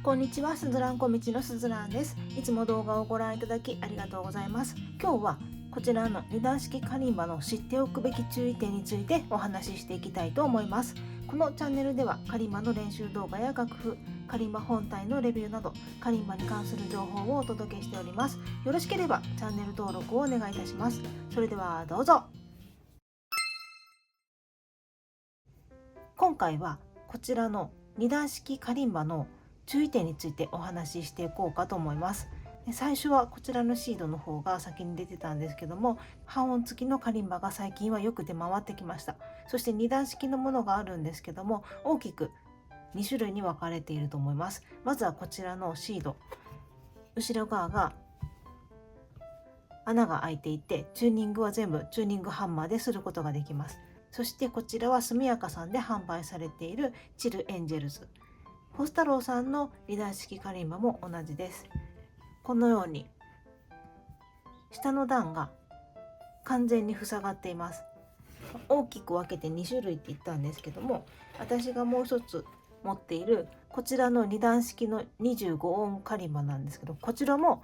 こんにちは、すずらんこ道のすずらんです。いつも動画をご覧いただきありがとうございます。今日はこちらの2段式カリンバの知っておくべき注意点についてお話ししていきたいと思います。このチャンネルではカリンバの練習動画や楽譜、カリンバ本体のレビューなどカリンバに関する情報をお届けしております。よろしければチャンネル登録をお願いいたします。それではどうぞ。今回はこちらの2段式カリンバの注意点についてお話ししていこうかと思います。最初はこちらのシードの方が先に出てたんですけども、半音付きのカリンバが最近はよく出回ってきました。そして2段式のものがあるんですけども、大きく2種類に分かれていると思います。まずはこちらのシード、後ろ側が穴が開いていて、チューニングは全部チューニングハンマーですることができます。そしてこちらは速やかさんで販売されているチルエンジェルズ、ホスタローさんの2段式カリンバも同じです。このように下の段が完全に塞がっています。大きく分けて2種類って言ったんですけども、私がもう一つ持っているこちらの2段式の25音カリンバなんですけど、こちらも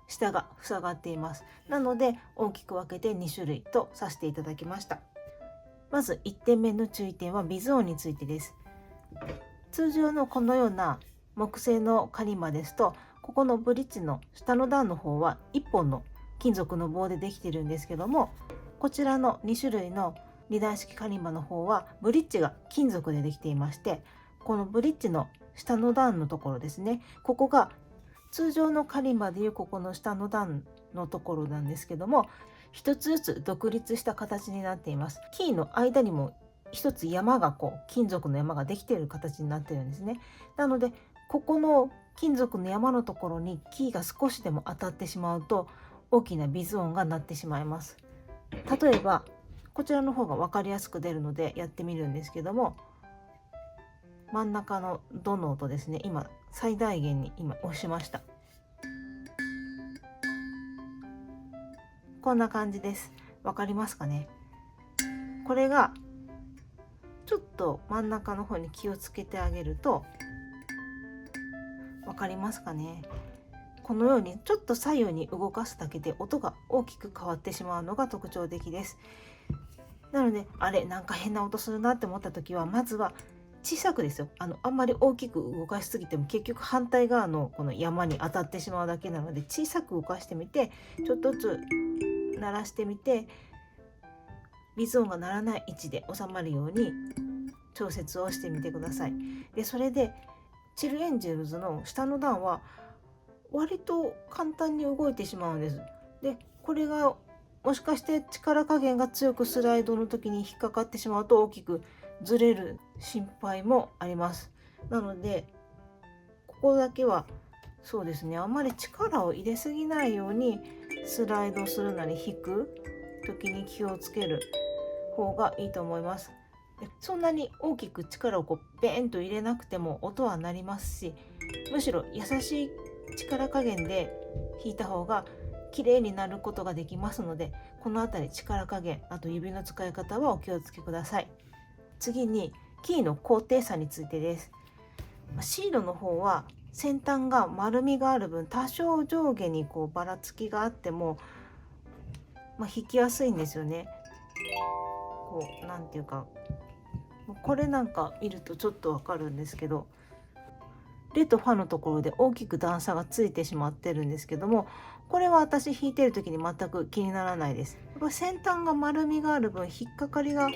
下が塞がっています。なので大きく分けて2種類とさせていただきました。まず1点目の注意点はビズ音についてです。通常のこのような木製のカリンバですと、ここのブリッジの下の段の方は1本の金属の棒でできてるんですけども、こちらの2種類の2段式カリンバの方はブリッジが金属でできていまして、このブリッジの下の段のところですね、ここが通常のカリンバでいうここの下の段のところなんですけども、一つずつ独立した形になっています。キーの間にも一つ山が金属の山ができている形になっているんですね。なのでここの金属の山のところにキーが少しでも当たってしまうと大きなビズ音が鳴ってしまいます。例えばこちらの方が分かりやすく出るのでやってみるんですけども、真ん中のドの音ですね、今最大限に押しました。こんな感じです。わかりますかね。これがちょっと真ん中の方に気をつけてあげると分かりますかね。このようにちょっと左右に動かすだけで音が大きく変わってしまうのが特徴的です。なのでなんか変な音するなって思った時は、まずは小さくですよ。あんまり大きく動かしすぎても結局反対側のこの山に当たってしまうだけなので、小さく動かしてみて、ちょっとずつ鳴らしてみて、ビズ音が鳴らない位置で収まるように調節をしてみてください。でそれでチルエンジェルズの下の段は割と簡単に動いてしまうんです。でこれがもしかして力加減が強くスライドの時に引っかかってしまうと大きくずれる心配もあります。なのでここだけはそうですね、あんまり力を入れすぎないようにスライドするなり引く時に気をつける方がいいと思います。そんなに大きく力をベーンと入れなくても音は鳴りますし、むしろ優しい力加減で弾いた方が綺麗になることができますので、この辺り力加減、あと指の使い方はお気をつけください。次にキーの高低差についてです。シードの方は先端が丸みがある分、多少上下にばらつきがあっても、弾きやすいんですよね。なんていうか、これなんか見るとちょっとわかるんですけど、レとファのところで大きく段差がついてしまってるんですけども、これは私弾いてる時に全く気にならないです。先端が丸みがある分、引っかかりが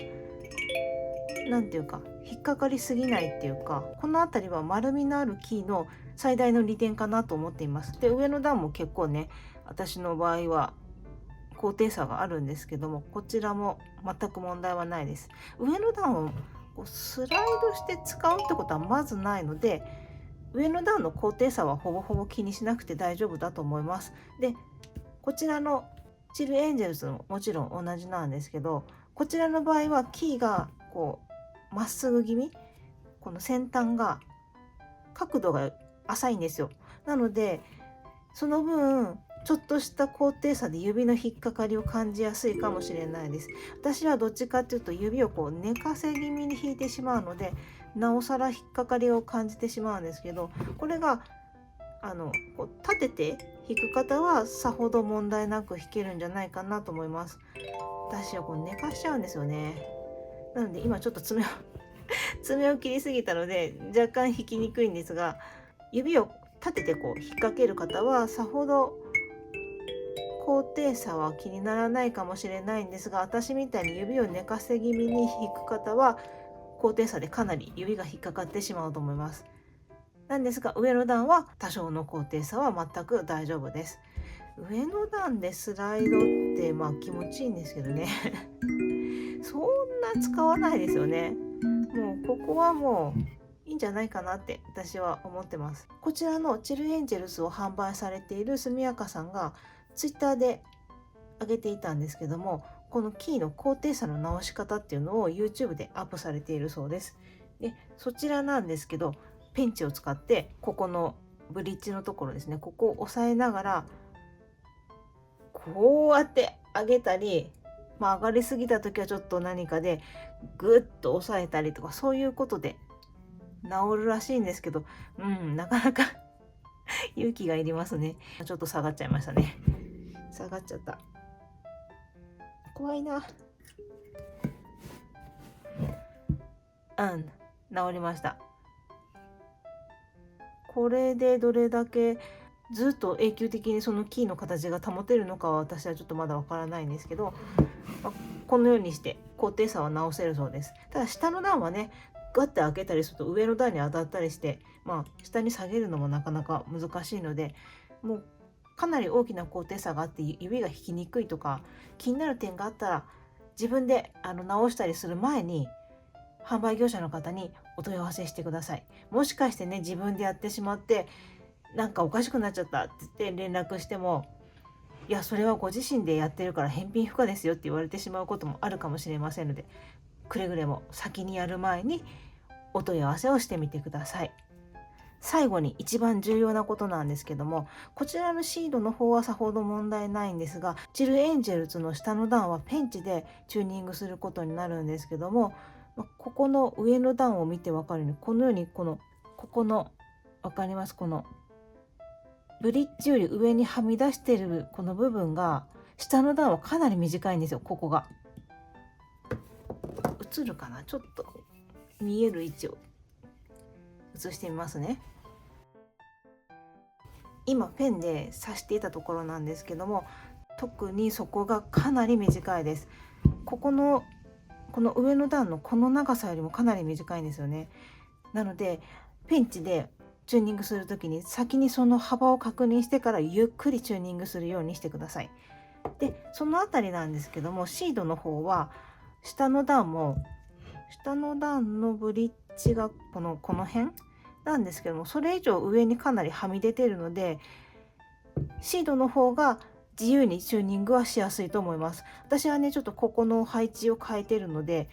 なんていうか引っかかりすぎないっていうか、この辺りは丸みのあるキーの最大の利点かなと思っています。で上の段も結構ね、私の場合は高低差があるんですけども、こちらも全く問題はないです。上の段をスライドして使うってことはまずないので、上の段の高低差はほぼほぼ気にしなくて大丈夫だと思います。でこちらのチルエンジェルズももちろん同じなんですけど、こちらの場合はキーがまっすぐ気味、この先端が角度が浅いんですよ。なのでその分ちょっとした高低差で指の引っかかりを感じやすいかもしれないです。私はどっちかっていうと指を寝かせ気味に弾いてしまうので、なおさら引っかかりを感じてしまうんですけど、これがこう立てて弾く方はさほど問題なく弾けるんじゃないかなと思います。私はこう寝かしちゃうんですよね。なので今ちょっと爪を切りすぎたので若干弾きにくいんですが、指を立ててこう引っ掛ける方はさほど高低差は気にならないかもしれないんですが、私みたいに指を寝かせ気味に弾く方は高低差でかなり指が引っかかってしまうと思います。なんですが上の段は多少の高低差は全く大丈夫です。上の段でスライドって気持ちいいんですけどねそんな使わないですよね。もうここはもういいんじゃないかなって私は思ってます。こちらのチルエンジェルスを販売されている速やかさんがツイッターで上げていたんですけども、このキーの高低差の直し方っていうのを YouTube でアップされているそうです。でそちらなんですけど、ペンチを使ってここのブリッジのところですね、ここを押さえながらこうやって上げたり、上がりすぎた時はちょっと何かでグッと押さえたりとか、そういうことで治るらしいんですけど、なかなか勇気がいりますね。ちょっと下がっちゃいましたね。下がっちゃった。怖いな。治りました。これでどれだけずっと永久的にそのキーの形が保てるのかは私はちょっとまだわからないんですけど、このようにして高低差は直せるそうです。ただ下の段はね、ガッて開けたりすると上の段に当たったりして、下に下げるのもなかなか難しいので、もうかなり大きな高低差があって指が弾きにくいとか気になる点があったら、自分で直したりする前に販売業者の方にお問い合わせしてください。もしかしてね、自分でやってしまってなんかおかしくなっちゃったって言って連絡しても、いやそれはご自身でやってるから返品不可ですよって言われてしまうこともあるかもしれませんので、くれぐれも先にやる前にお問い合わせをしてみてください。最後に一番重要なことなんですけども、こちらのシードの方はさほど問題ないんですが、チルエンジェルズの下の段はペンチでチューニングすることになるんですけども、ここの上の段を見て分かるように、このようにここの分かります、このブリッジより上にはみ出しているこの部分が下の段はかなり短いんですよ。ここが映るかな、ちょっと見える位置を映してみますね。今ペンで刺していたところなんですけども、特にそこがかなり短いです。この上の段のこの長さよりもかなり短いんですよね。なのでペンチでチューニングする時に先にその幅を確認してからゆっくりチューニングするようにしてください。でそのあたりなんですけども、シードの方は下の段のブリッジがこの辺なんですけども、それ以上上にかなりはみ出てるので、シードの方が自由にチューニングはしやすいと思います。私はねちょっとここの配置を変えてるので、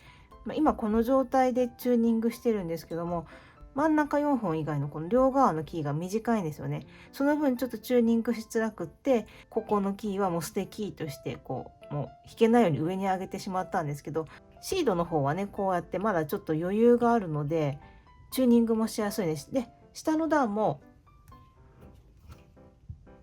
今この状態でチューニングしてるんですけども、真ん中4本以外のこの両側のキーが短いんですよね。その分ちょっとチューニングしづらくって、ここのキーはもう捨てキーとしてもう弾けないように上に上げてしまったんですけど、シードの方はねこうやってまだちょっと余裕があるのでチューニングもしやすいです。で下の段も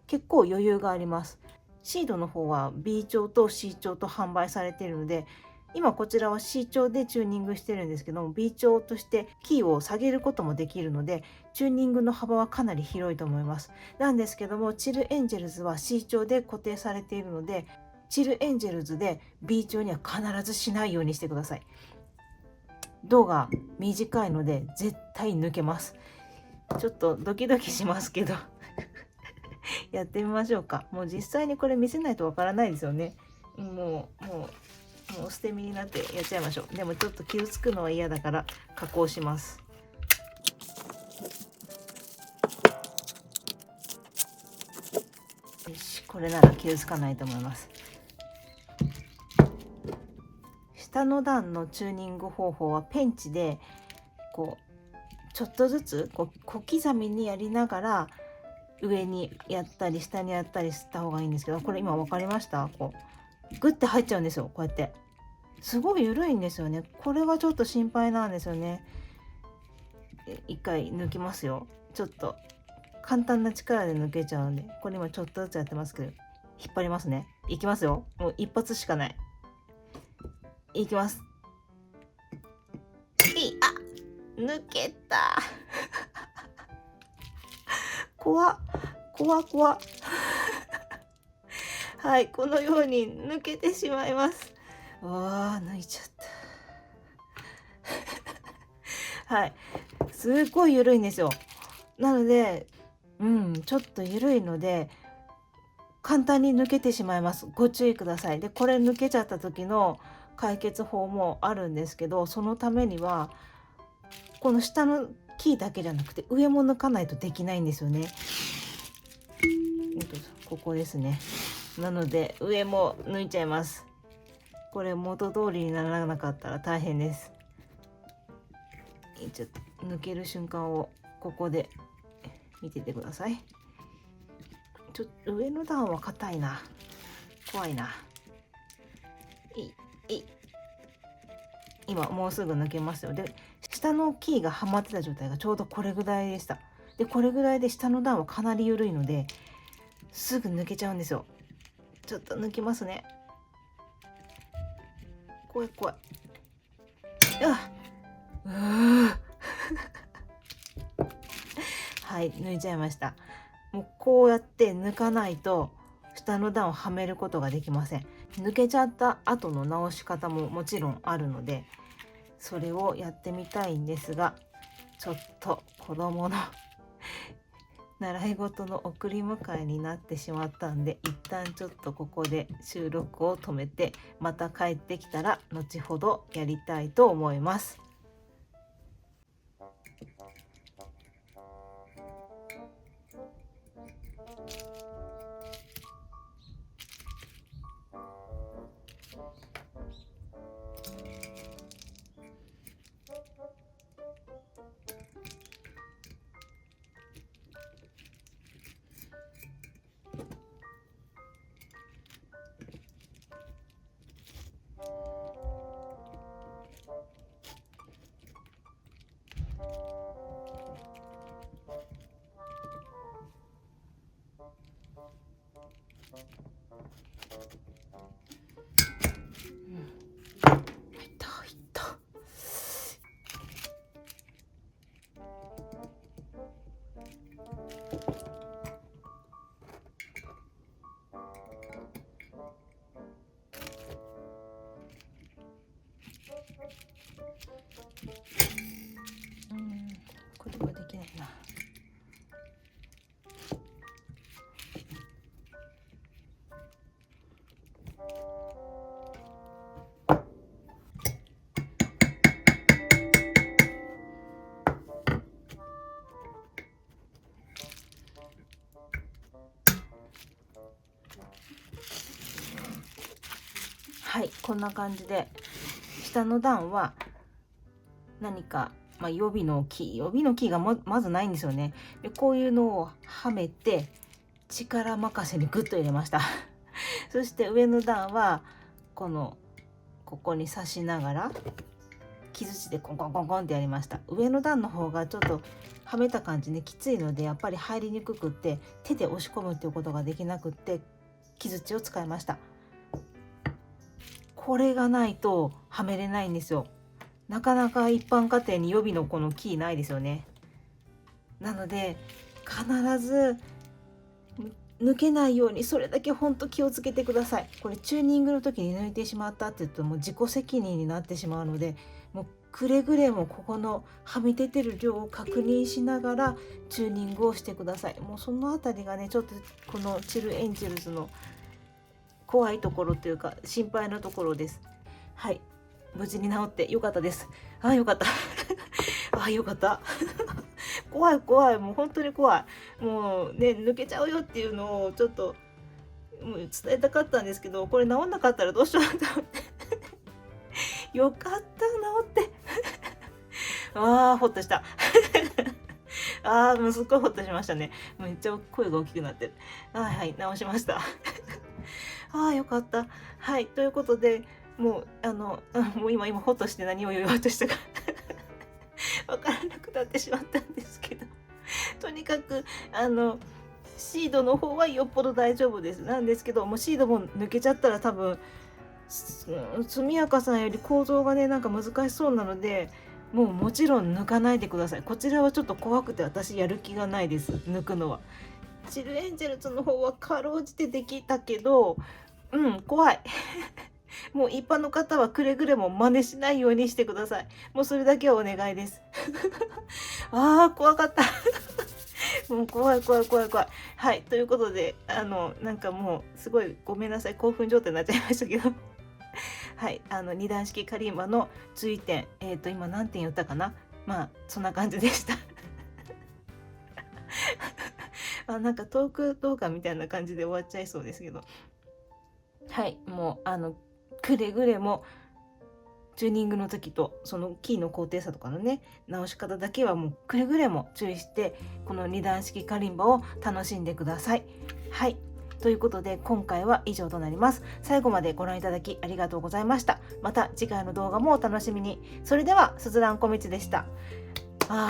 結構余裕があります。シードの方は B 調と C 調と販売されているので、今こちらは C 調でチューニングしてるんですけども、 B 調としてキーを下げることもできるのでチューニングの幅はかなり広いと思います。なんですけどもチルエンジェルズは C 調で固定されているので、チルエンジェルズで B 調には必ずしないようにしてください。胴が短いので絶対抜けます。ちょっとドキドキしますけどやってみましょうか。もう実際にこれ見せないとわからないですよね。もう捨て身になってやっちゃいましょう。でもちょっと傷つくのは嫌だから加工します。よし、これなら傷つかないと思います。下の段のチューニング方法はペンチでちょっとずつ小刻みにやりながら上にやったり下にやったりした方がいいんですけど、これ今分かりました？グッて入っちゃうんですよ。こうやってすごい緩いんですよね。これがちょっと心配なんですよね。一回抜きますよ。ちょっと簡単な力で抜けちゃうんで、これ今ちょっとずつやってますけど、引っ張りますね。いきますよ。もう一発しかない。いきます。抜けた。怖っ。はい、このように抜けてしまいます。わー、抜いちゃった。はい、すごい緩いんですよ。なので、ちょっと緩いので、簡単に抜けてしまいます。ご注意ください。で、これ抜けちゃった時の解決法もあるんですけど、そのためには、この下のキーだけじゃなくて、上も抜かないとできないんですよね。ここですね。なので上も抜いちゃいます。これ元通りにならなかったら大変です。ちょっと抜ける瞬間をここで見ててください。ちょっと上の段は硬いな。怖いな。今もうすぐ抜けますよ。で、下のキーがはまってた状態がちょうどこれぐらいでした。で、これぐらいで下の段はかなり緩いので、すぐ抜けちゃうんですよ。ちょっと抜きますね。怖い。はい、抜いちゃいました。もうこうやって抜かないと下の段をはめることができません。抜けちゃった後の直し方ももちろんあるので、それをやってみたいんですが、ちょっと子供の習い事の送り迎えになってしまったんで、一旦ちょっとここで収録を止めて、また帰ってきたら後ほどやりたいと思います。これはできないな。はい、こんな感じで下の段は何か、予備のキーがまずないんですよね。で、こういうのをはめて力任せにグッと入れましたそして上の段はここに刺しながら木槌でコンコンコンコンってやりました。上の段の方がちょっとはめた感じね、きついのでやっぱり入りにくくって、手で押し込むっていうことができなくって、木槌を使いました。これがないとはめれないんですよ。なかなか一般家庭に予備のこのキーないですよね。なので必ず抜けないように、それだけほんと気をつけてください。これチューニングの時に抜いてしまったって言うともう自己責任になってしまうので、もうくれぐれもここのはみ出てる量を確認しながらチューニングをしてください。もうそのあたりがね、ちょっとこのチルエンジェルズの怖いところというか心配なところです。はい、無事に治ってよかったです。よかったよかった怖い、もう本当に怖い。もうね、抜けちゃうよっていうのをちょっともう伝えたかったんですけど、これ治んなかったらどうしようと思ってよかった、治ってほっとしたもうすっごいほっとしましたね。めっちゃ声が大きくなってる。はい、直しましたよかった。はい、ということで、もうもう今ほっとして何を言おうとしたかわからなくなってしまったんですけど、とにかくシードの方はよっぽど大丈夫です。なんですけど、もうシードも抜けちゃったら多分速やかさんより構造がねなんか難しそうなので、もちろん抜かないでください。こちらはちょっと怖くて私やる気がないです、抜くのは。チルエンジェルズの方はかろうじてできたけど、怖い。もう一般の方はくれぐれも真似しないようにしてください。もうそれだけはお願いです。怖かった。もう怖い怖い怖い怖い。はい、ということで、なんかもうすごいごめんなさい、興奮状態になっちゃいましたけど。はい、二段式カリンバの注意点、今何点言ったかな。そんな感じでした。なんかトーク動画みたいな感じで終わっちゃいそうですけど、はい、もうくれぐれもチューニングの時とそのキーの高低差とかのね直し方だけはもうくれぐれも注意して、この二段式カリンバを楽しんでください。はい、ということで今回は以上となります。最後までご覧いただきありがとうございました。また次回の動画もお楽しみに。それではすずらんこみちでした。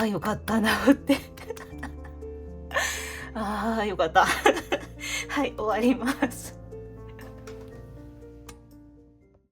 よかったなってよかった。はい、終わります。